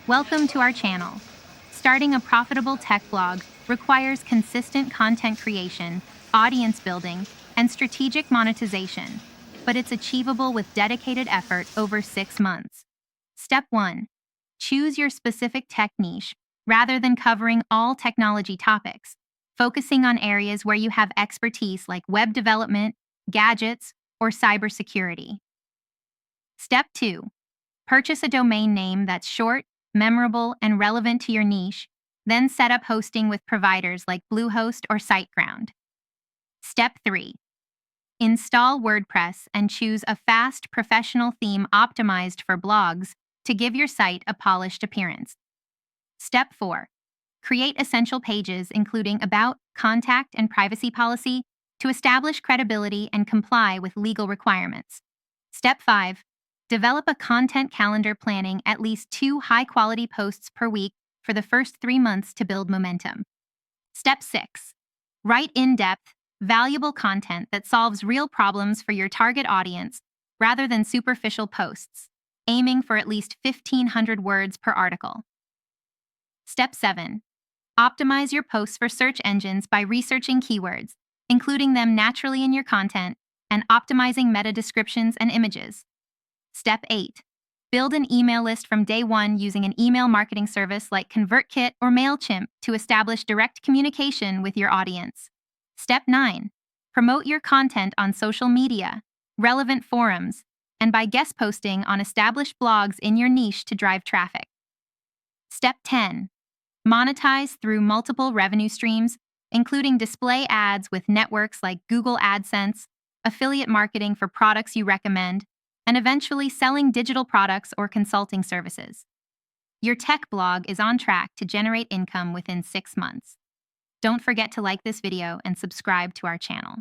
Welcome to our channel. Starting a profitable tech blog requires consistent content creation, audience building, and strategic monetization, but it's achievable with dedicated effort over 6 months. Step 1. Choose your specific tech niche rather than covering all technology topics, focusing on areas where you have expertise like web development, gadgets, or cybersecurity. Step 2. Purchase a domain name that's short, memorable, and relevant to your niche, then set up hosting with providers like Bluehost or SiteGround. Step 3. Install WordPress and choose a fast, professional theme optimized for blogs to give your site a polished appearance. Step 4. Create essential pages including about, contact, and privacy policy to establish credibility and comply with legal requirements. Step 5. Develop a content calendar planning at least 2 high-quality posts per week for the first 3 months to build momentum. Step 6. Write in-depth, valuable content that solves real problems for your target audience rather than superficial posts, aiming for at least 1,500 words per article. Step 7. Optimize your posts for search engines by researching keywords, including them naturally in your content, and optimizing meta descriptions and images. Step 8. Build an email list from day one using an email marketing service like ConvertKit or MailChimp to establish direct communication with your audience. Step 9. Promote your content on social media, relevant forums, and by guest posting on established blogs in your niche to drive traffic. Step 10. Monetize through multiple revenue streams, including display ads with networks like Google AdSense, affiliate marketing for products you recommend, and eventually selling digital products or consulting services. Your tech blog is on track to generate income within 6 months. Don't forget to like this video and subscribe to our channel.